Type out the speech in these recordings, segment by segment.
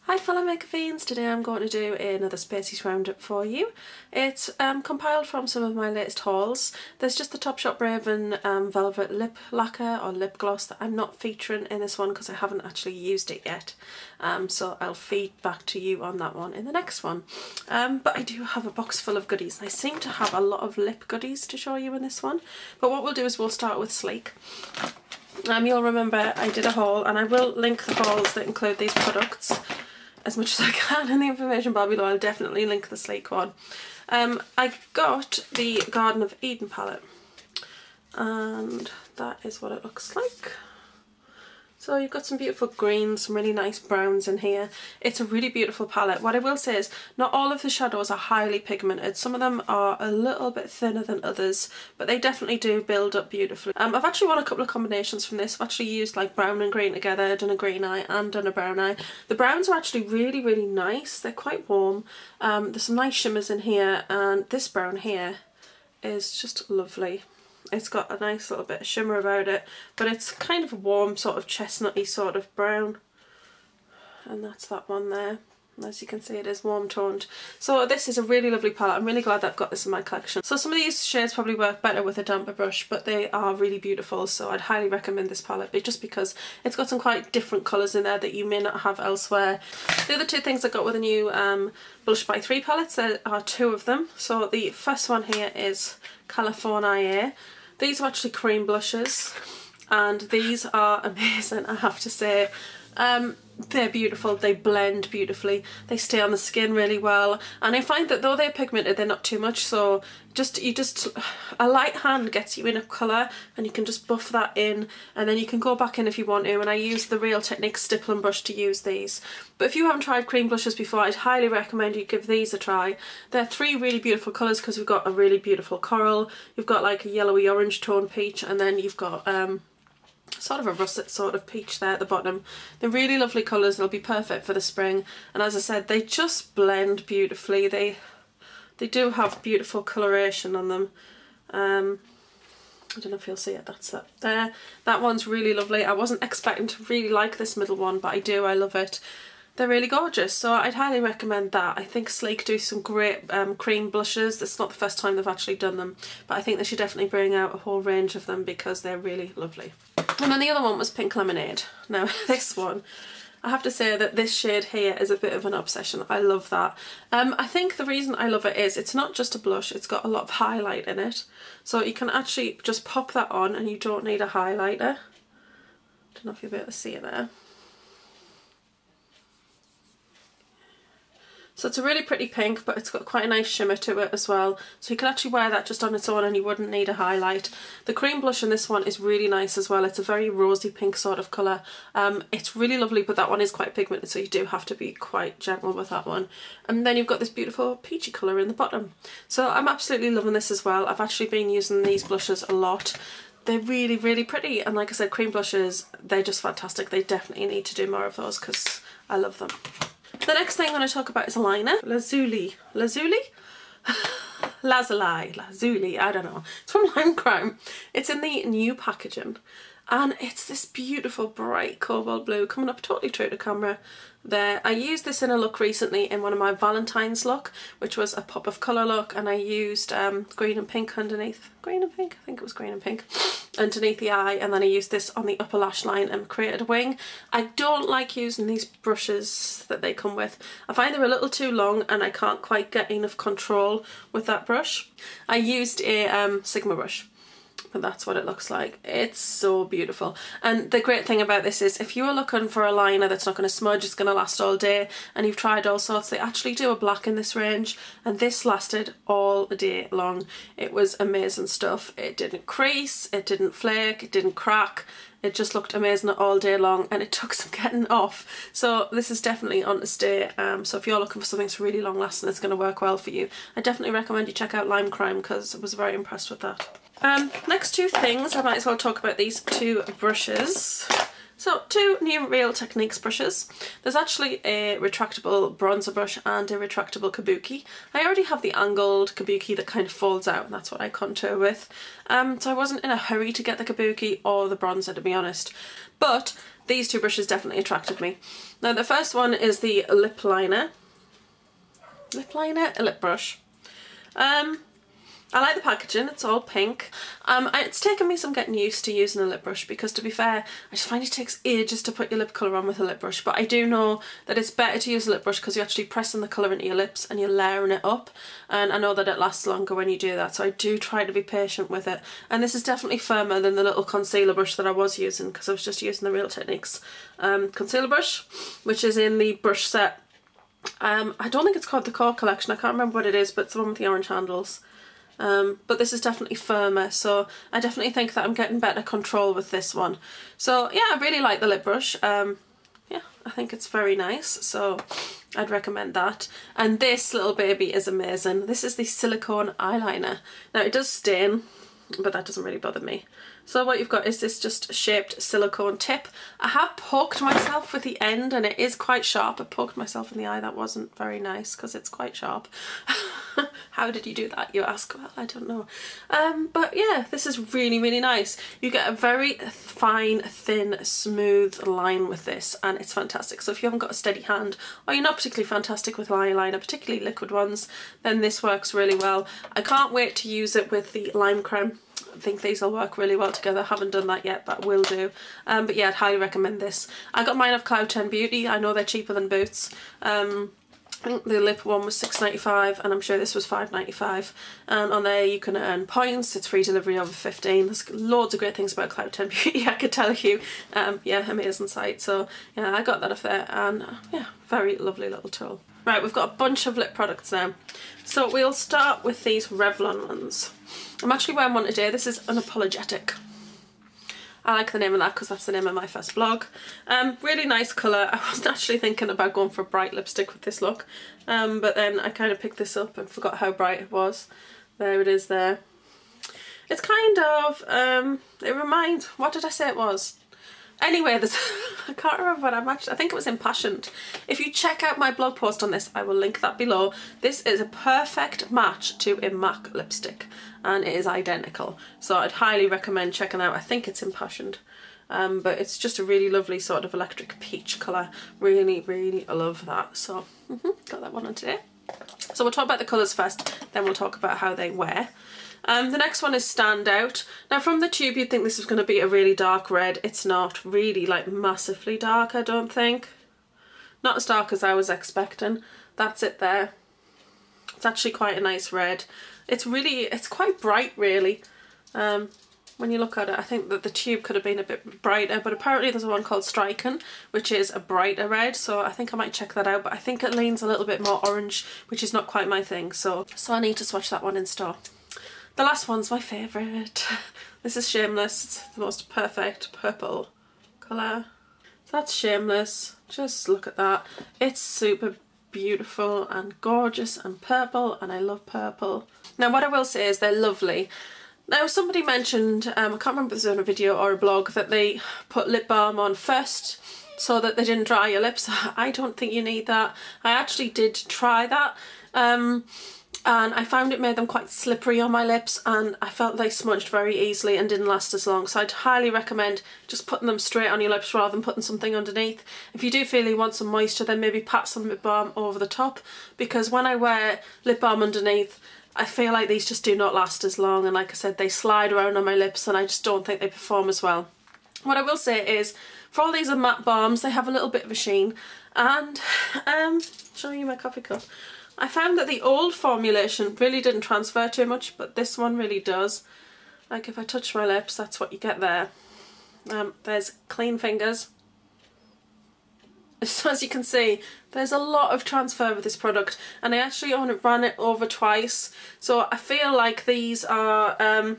Hi fellow makeup fiends, today I'm going to do another Spaceys Roundup for you. It's compiled from some of my latest hauls. There's just the Topshop Raven Velvet Lip Lacquer or Lip Gloss that I'm not featuring in this one because I haven't actually used it yet. So I'll feed back to you on that one in the next one. But I do have a box full of goodies. I seem to have a lot of lip goodies to show you in this one. But what we'll do is we'll start with Sleek. You'll remember I did a haul, and I will link the hauls that include these products as much as I can in the information bar below. I'll definitely link the Sleek one. I got the Garden of Eden palette, and that is what it looks like. So you've got some beautiful greens, some really nice browns in here. It's a really beautiful palette. What I will say is not all of the shadows are highly pigmented. Some of them are a little bit thinner than others, but they definitely do build up beautifully. I've actually won a couple of combinations from this. I've actually used like brown and green together, done a green eye and done a brown eye. The browns are actually really, really nice. They're quite warm. There's some nice shimmers in here, and this brown here is just lovely. It's got a nice little bit of shimmer about it, but it's kind of a warm sort of chestnutty sort of brown, and that's that one there. As you can see, it is warm toned. So this is a really lovely palette. I'm really glad that I've got this in my collection. So some of these shades probably work better with a damper brush, but they are really beautiful, so I'd highly recommend this palette, just because it's got some quite different colours in there that you may not have elsewhere. The other two things I got with the new Blush by 3 palettes, there are two of them. So the first one here is California. These are actually cream blushes, and these are amazing, I have to say. They're beautiful, they blend beautifully, they stay on the skin really well, and I find that though they're pigmented, they're not too much, so a light hand gets you enough colour, and you can just buff that in, and then you can go back in if you want to. And I use the Real Techniques stippling brush to use these. But if you haven't tried cream blushes before, I'd highly recommend you give these a try. They're three really beautiful colours because we've got a really beautiful coral, you've got like a yellowy orange tone peach, and then you've got sort of a russet sort of peach there at the bottom. They're really lovely colours. They'll be perfect for the spring, and as I said, they just blend beautifully. They do have beautiful coloration on them. I don't know if you'll see it, that's that there. That one's really lovely. I wasn't expecting to really like this middle one, but I do, I love it. They're really gorgeous, so I'd highly recommend that. I think Sleek do some great cream blushes. It's not the first time they've actually done them, but I think they should definitely bring out a whole range of them because they're really lovely. And then the other one was Pink Lemonade. Now this one, I have to say that this shade here is a bit of an obsession. I love that. I think the reason I love it is it's not just a blush, it's got a lot of highlight in it. So you can actually just pop that on and you don't need a highlighter. Don't know if you'll be able to see it there. So it's a really pretty pink, but it's got quite a nice shimmer to it as well. So you can actually wear that just on its own and you wouldn't need a highlight. The cream blush in this one is really nice as well. It's a very rosy pink sort of colour. It's really lovely, but that one is quite pigmented, so you do have to be quite gentle with that one. And then you've got this beautiful peachy colour in the bottom. So I'm absolutely loving this as well. I've actually been using these blushes a lot. They're really, really pretty, and like I said, cream blushes, they're just fantastic. They definitely need to do more of those because I love them. The next thing I'm going to talk about is a liner. Lazuli, I don't know. It's from Lime Crime. It's in the new packaging, and it's this beautiful bright cobalt blue coming up totally true to camera there. I used this in a look recently in one of my Valentines look, which was a pop of colour look, and I used green and pink underneath. Green and pink? I think it was green and pink underneath the eye, and then I used this on the upper lash line and created a wing. I don't like using these brushes that they come with. I find they're a little too long and I can't quite get enough control with that brush. I used a Sigma brush. But that's what it looks like. It's so beautiful. And the great thing about this is if you are looking for a liner that's not going to smudge, it's going to last all day, and you've tried all sorts, they actually do a black in this range, and this lasted all day long. It was amazing stuff. It didn't crease, it didn't flake, it didn't crack. It just looked amazing all day long, and it took some getting off. So this is definitely on to stay. So if you're looking for something that's really long lasting, it's going to work well for you. I definitely recommend you check out Lime Crime because I was very impressed with that. Next two things, I might as well talk about these two brushes. So two new Real Techniques brushes. There's actually a retractable bronzer brush and a retractable kabuki. I already have the angled kabuki that kind of folds out, and that's what I contour with. So I wasn't in a hurry to get the kabuki or the bronzer, to be honest. But these two brushes definitely attracted me. Now the first one is the lip liner. A lip brush. I like the packaging, it's all pink. It's taken me some getting used to using a lip brush because, to be fair, I just find it takes ages to put your lip colour on with a lip brush, but I do know that it's better to use a lip brush because you're actually pressing the colour into your lips and you're layering it up, and I know that it lasts longer when you do that, so I do try to be patient with it. And this is definitely firmer than the little concealer brush that I was using because I was just using the Real Techniques concealer brush, which is in the brush set. I don't think it's called the Core Collection, I can't remember what it is, but it's the one with the orange handles. But this is definitely firmer, so I definitely think that I'm getting better control with this one. So yeah, I really like the lip brush. Yeah, I think it's very nice, so I'd recommend that. And this little baby is amazing. This is the silicone eyeliner. Now it does stain, but that doesn't really bother me. So what you've got is this just shaped silicone tip. I have poked myself with the end and it is quite sharp. I poked myself in the eye. That wasn't very nice because it's quite sharp. How did you do that, you ask? Well, I don't know. But yeah, this is really, really nice. You get a very fine, thin, smooth line with this and it's fantastic. So if you haven't got a steady hand or you're not particularly fantastic with eyeliner, particularly liquid ones, then this works really well. I can't wait to use it with the Lime Crime. I think these will work really well together. I haven't done that yet, but will do. But yeah, I'd highly recommend this. I got mine off Cloud 10 Beauty. I know they're cheaper than Boots. I think the lip one was £6.95 and I'm sure this was £5.95. And on there you can earn points. It's free delivery over 15. There's loads of great things about Cloud 10 Beauty, I could tell you. Yeah, amazing site. So yeah, I got that off there and yeah, very lovely little tool. Right, we've got a bunch of lip products now. So we'll start with these Revlon ones. I'm actually wearing one today. This is Unapologetic. I like the name of that because that's the name of my first blog. Really nice colour. I was actually thinking about going for a bright lipstick with this look, but then I kind of picked this up and forgot how bright it was. There it is there. It's kind of, it reminds, what did I say it was? Anyway, there's, I can't remember what I think it was Impassioned. If you check out my blog post on this, I will link that below. This is a perfect match to a MAC lipstick and it is identical. So I'd highly recommend checking out. I think it's Impassioned. But it's just a really lovely sort of electric peach colour. Really, really love that. So got that one on today. So we'll talk about the colours first, then we'll talk about how they wear. The next one is Stand Out. Now from the tube you'd think this is going to be a really dark red. It's not really like massively dark, I don't think. Not as dark as I was expecting. That's it there. It's actually quite a nice red. It's quite bright really. When you look at it, I think that the tube could have been a bit brighter, but apparently there's one called Striken, which is a brighter red, so I think I might check that out, but I think it leans a little bit more orange, which is not quite my thing, so I need to swatch that one in store. The last one's my favourite. This is Shameless. It's the most perfect purple colour. So that's Shameless. Just look at that. It's super beautiful and gorgeous and purple, and I love purple. Now what I will say is they're lovely. Now somebody mentioned, I can't remember if it was on a video or a blog, that they put lip balm on first so that they didn't dry your lips. I don't think you need that. I actually did try that. And I found it made them quite slippery on my lips and I felt they smudged very easily and didn't last as long, so I'd highly recommend just putting them straight on your lips rather than putting something underneath. If you do feel you want some moisture, then maybe pat some lip balm over the top, because when I wear lip balm underneath I feel like these just do not last as long, and like I said, they slide around on my lips and I just don't think they perform as well. What I will say is, for all these are matte balms, they have a little bit of a sheen, and showing you my coffee cup. I found that the old formulation really didn't transfer too much, but this one really does. Like if I touch my lips, that's what you get there. There's clean fingers. So as you can see, there's a lot of transfer with this product, and I actually only ran it over twice. So I feel like these are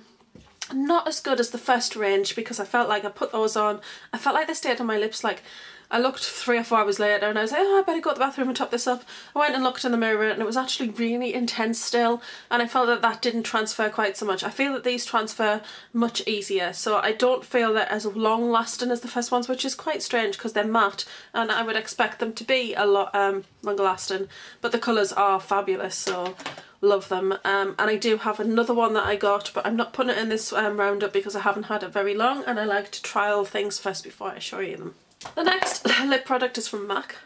not as good as the first range, because I felt like I put those on, I felt like they stayed on my lips. Like I looked 3 or 4 hours later and I was like, oh, I better go to the bathroom and top this up. I went and looked in the mirror and it was actually really intense still, and I felt that that didn't transfer quite so much. I feel that these transfer much easier, so I don't feel they're as long lasting as the first ones, which is quite strange because they're matte and I would expect them to be a lot longer lasting, but the colours are fabulous, so love them. And I do have another one that I got, but I'm not putting it in this roundup because I haven't had it very long and I like to trial things first before I show you them. The next lip product is from MAC.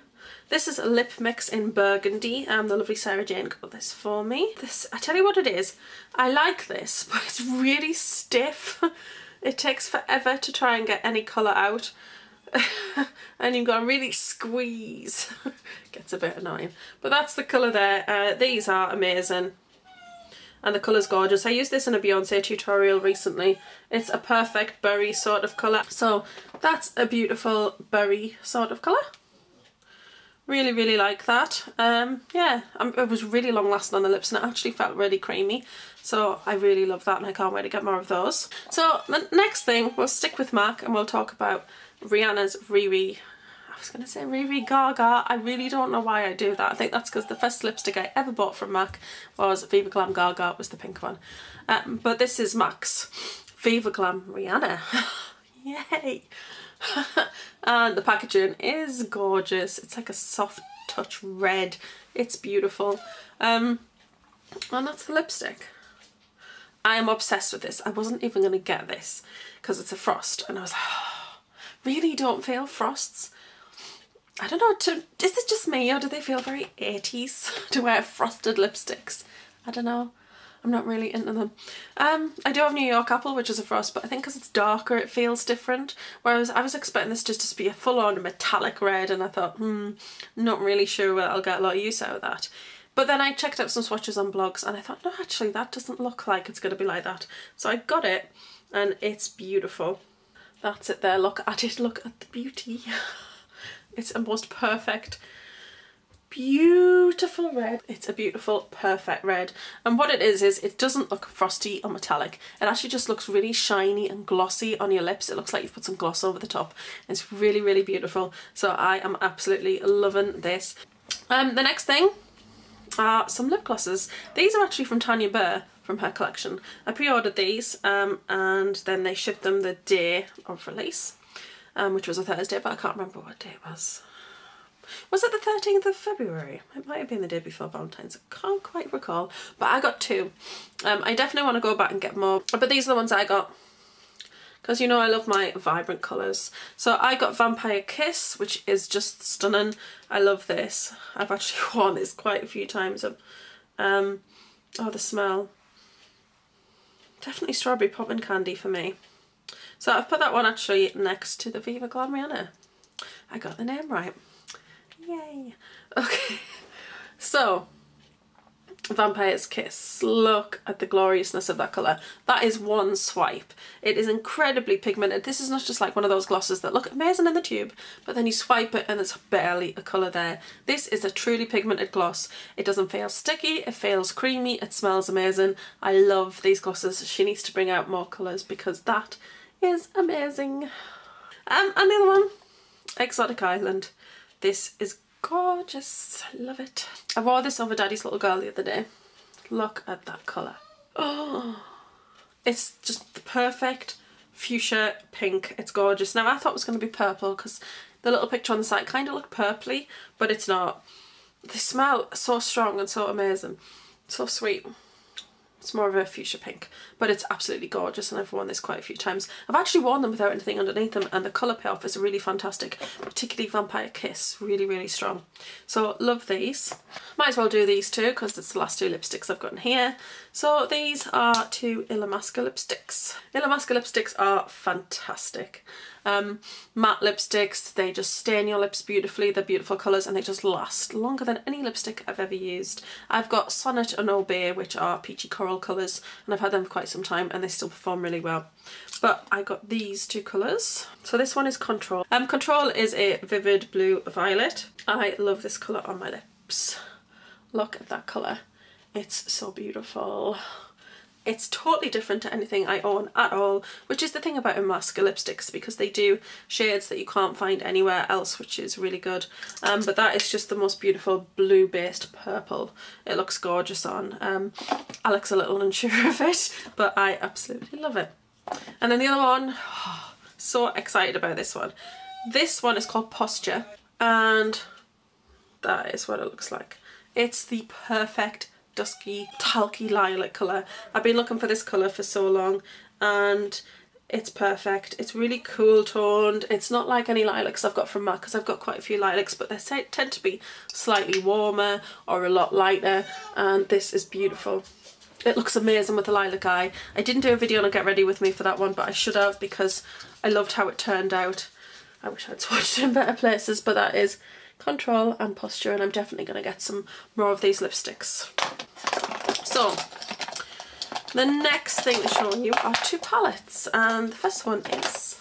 This is a lip mix in burgundy. The lovely Sarah Jane got this for me. This, I tell you what it is, I like this, but it's really stiff. It takes forever to try and get any colour out. And you've got to really squeeze. Gets a bit annoying. But that's the colour there. These are amazing. And the colour's gorgeous. I used this in a Beyonce tutorial recently. It's a perfect berry sort of colour. So that's a beautiful berry sort of colour. Really, really like that. Yeah, it was really long lasting on the lips and it actually felt really creamy. So I really love that and I can't wait to get more of those. So the next thing, we'll stick with MAC and we'll talk about Rihanna's Riri. I was going to say Riri Gaga. I really don't know why I do that. I think that's because the first lipstick I ever bought from MAC was Viva Glam Gaga. It was the pink one. But this is MAC's Viva Glam Rihanna. Yay! And the packaging is gorgeous. It's like a soft touch red. It's beautiful. And that's the lipstick. I am obsessed with this. I wasn't even going to get this because it's a frost and I was like, oh, really don't feel frosts? I don't know, is it just me or do they feel very 80s to wear frosted lipsticks? I don't know. I'm not really into them. I do have New York Apple, which is a frost, but I think because it's darker it feels different. Whereas I was expecting this just to be a full-on metallic red and I thought, not really sure whether I'll get a lot of use out of that. But then I checked out some swatches on blogs and I thought, no, actually that doesn't look like it's going to be like that. So I got it and it's beautiful. That's it there, look at it, look at the beauty. It's a most perfect, beautiful red. It's a beautiful, perfect red. And what it is it doesn't look frosty or metallic. It actually just looks really shiny and glossy on your lips. It looks like you've put some gloss over the top. It's really, really beautiful. So I am absolutely loving this. The next thing are some lip glosses. These are actually from Tanya Burr from her collection. I pre-ordered these and then they shipped them the day of release. Which was a Thursday, but I can't remember what day it was. Was it the 13th of February? It might have been the day before Valentines. I can't quite recall, but I got two. I definitely want to go back and get more, but these are the ones I got because you know I love my vibrant colours. So I got Vampire Kiss, which is just stunning. I love this. I've actually worn this quite a few times. Oh, the smell. Definitely strawberry popping candy for me. So I've put that one actually next to the Viva Glam Rihanna. I got the name right. Yay. Okay. So, Vampire's Kiss. Look at the gloriousness of that colour. That is one swipe. It is incredibly pigmented. This is not just like one of those glosses that look amazing in the tube, but then you swipe it and there's barely a colour there. This is a truly pigmented gloss. It doesn't feel sticky, it feels creamy, it smells amazing. I love these glosses. She needs to bring out more colours because that is amazing. And the other one, Exotic Island. This is gorgeous. I love it. I wore this over Daddy's little girl the other day. Look at that colour. Oh, it's just the perfect fuchsia pink. It's gorgeous. Now I thought it was going to be purple because the little picture on the side kind of looked purpley, but it's not. They smell so strong and so amazing. So sweet. It's more of a fuchsia pink, but it's absolutely gorgeous and I've worn this quite a few times. I've actually worn them without anything underneath them and the colour payoff is really fantastic, particularly Vampire Kiss, really, really strong. So love these. Might as well do these too because it's the last two lipsticks I've got in here. So these are two Illamasqua lipsticks. Illamasqua lipsticks are fantastic. Matte lipsticks, they just stain your lips beautifully, they're beautiful colours and they just last longer than any lipstick I've ever used. I've got Sonnet and Obey, which are peachy coral colours, and I've had them for quite some time and they still perform really well. But I got these two colours. So this one is Control. Control is a vivid blue violet. I love this colour on my lips. Look at that colour. It's so beautiful. It's totally different to anything I own at all, which is the thing about Illamasqua lipsticks because they do shades that you can't find anywhere else, which is really good. But that is just the most beautiful blue-based purple. It looks gorgeous on. Alex a little unsure of it, but I absolutely love it. And then the other one, oh, so excited about this one. This one is called Posture, and that is what it looks like. It's the perfect dusky, talky lilac colour. I've been looking for this colour for so long and It's perfect. It's really cool toned. It's not like any lilacs I've got from MAC, because I've got quite a few lilacs, but they tend to be slightly warmer or a lot lighter, and this is beautiful. It looks amazing with the lilac eye. I didn't do a video on a get ready with me for that one, but I should have, because I loved how it turned out. I wish I'd swatched it in better places, but that is Control and Posture, and I'm definitely going to get some more of these lipsticks. So the next thing to show you are two palettes, and the first one is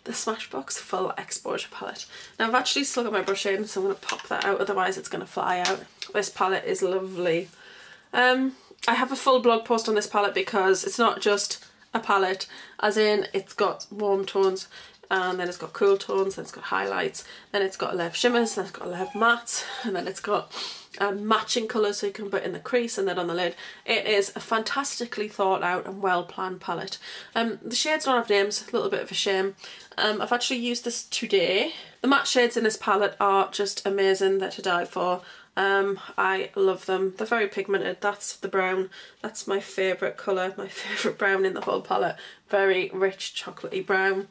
the Smashbox Full Exposure palette. Now I've actually still got my brush in, so I'm going to pop that out, otherwise it's going to fly out. This palette is lovely. I have a full blog post on this palette because it's not just a palette, as in it's got warm tones, and then it's got cool tones, then it's got highlights, then it's got a layer of shimmers, then it's got a layer of mattes, and then it's got matching colours so you can put in the crease and then on the lid. It is a fantastically thought out and well planned palette. The shades don't have names, a little bit of a shame. I've actually used this today. The matte shades in this palette are just amazing, they're to die for. I love them. They're very pigmented. That's the brown. That's my favourite colour, my favourite brown in the whole palette. Very rich chocolatey brown.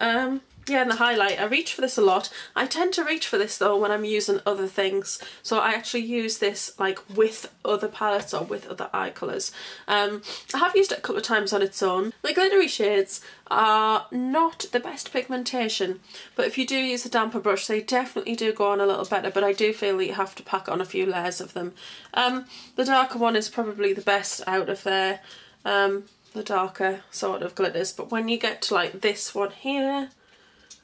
Yeah, and the highlight, I reach for this a lot. I tend to reach for this though when I'm using other things. So I actually use this like with other palettes or with other eye colours. I have used it a couple of times on its own. The glittery shades are not the best pigmentation, but if you do use a damper brush they definitely do go on a little better, but I do feel that you have to pack on a few layers of them. The darker one is probably the best out of there, the darker sort of glitters, but when you get to like this one here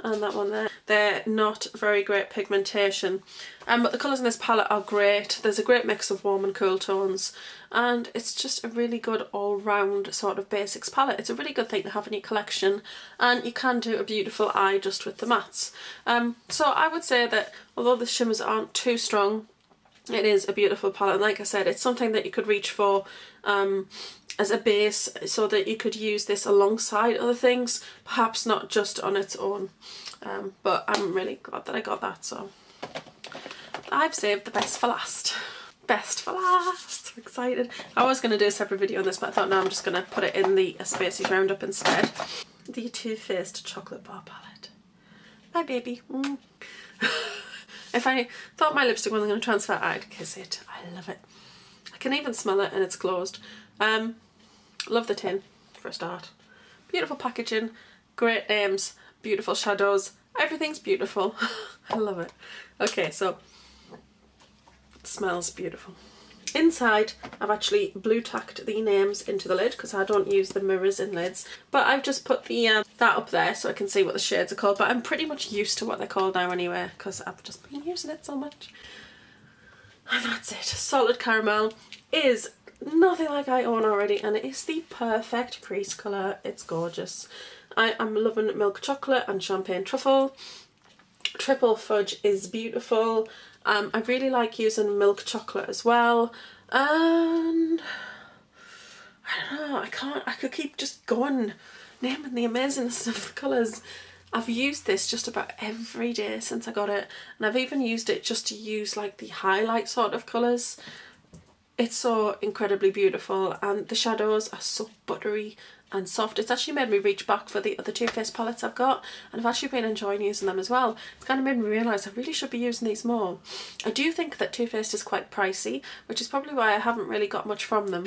and that one there, they're not very great pigmentation. But the colours in this palette are great. There's a great mix of warm and cool tones, and it's just a really good all-round sort of basics palette. It's a really good thing to have in your collection, and you can do a beautiful eye just with the mattes. So I would say that although the shimmers aren't too strong, it is a beautiful palette. And like I said, it's something that you could reach for as a base, so that you could use this alongside other things, perhaps not just on its own. But I'm really glad that I got that, so I've saved the best for last. Best for last. I'm excited. I was going to do a separate video on this, but I thought no, I'm just going to put it in the Spaceys Roundup instead. The Too Faced Chocolate Bar Palette. My baby. If I thought my lipstick wasn't going to transfer, I'd kiss it. I love it. I can even smell it, and it's closed. Love the tin for a start. Beautiful packaging, great names, beautiful shadows, everything's beautiful. I love it. Okay, so it smells beautiful. Inside I've actually blue tacked the names into the lid because I don't use the mirrors in lids, but I've just put the that up there so I can see what the shades are called, but I'm pretty much used to what they're called now anyway because I've just been using it so much. And that's it. Solid Caramel is nothing like I own already, and it is the perfect crease colour. It's gorgeous. I am loving Milk Chocolate and Champagne Truffle. Triple Fudge is beautiful. I really like using Milk Chocolate as well, and I don't know, I could keep just going naming the amazingness of the colours. I've used this just about every day since I got it, and I've even used it just to use like the highlight sort of colours. It's so incredibly beautiful, and the shadows are so buttery and soft. It's actually made me reach back for the other Too Faced palettes I've got, and I've actually been enjoying using them as well. It's kind of made me realise I really should be using these more. I do think that Too Faced is quite pricey, which is probably why I haven't really got much from them.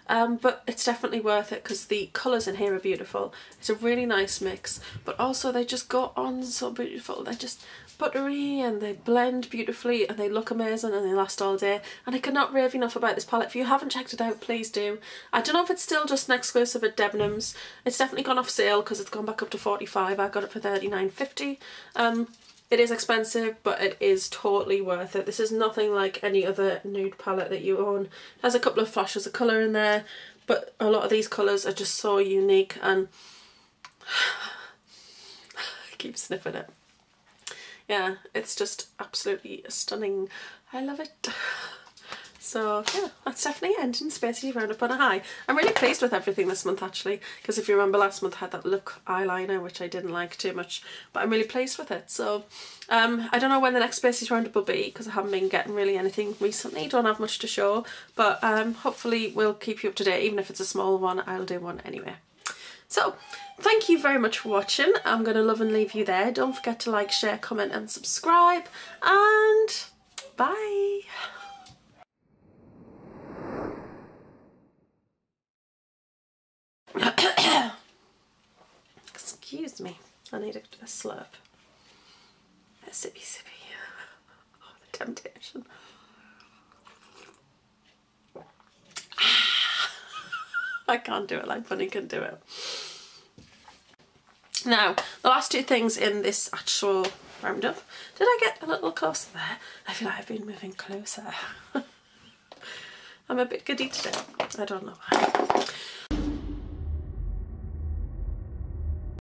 But it's definitely worth it because the colours in here are beautiful. It's a really nice mix, but also they just go on so beautiful. They're just buttery and they blend beautifully and they look amazing and they last all day, and I cannot rave enough about this palette. If you haven't checked it out, please do. I don't know if it's still just an exclusive at Denim's. It's definitely gone off sale because it's gone back up to $45. I got it for $39.50. It is expensive, but it is totally worth it. This is nothing like any other nude palette that you own. It has a couple of flashes of colour in there, but a lot of these colours are just so unique, and I keep sniffing it. Yeah, it's just absolutely stunning. I love it. So yeah, that's definitely ending Spaceys Roundup on a high. I'm really pleased with everything this month actually, because if you remember last month I had that look eyeliner which I didn't like too much, but I'm really pleased with it. So I don't know when the next Spaceys Roundup will be because I haven't been getting really anything recently, don't have much to show, but hopefully we'll keep you up to date. Even if it's a small one, I'll do one anyway. So thank you very much for watching. I'm going to love and leave you there. Don't forget to like, share, comment and subscribe, and bye. Excuse me, I need a slurp. A sippy sippy. Oh, the temptation. I can't do it like Bunny can do it. Now, the last two things in this actual roundup. Did I get a little closer there? I feel like I've been moving closer. I'm a bit giddy today. I don't know why.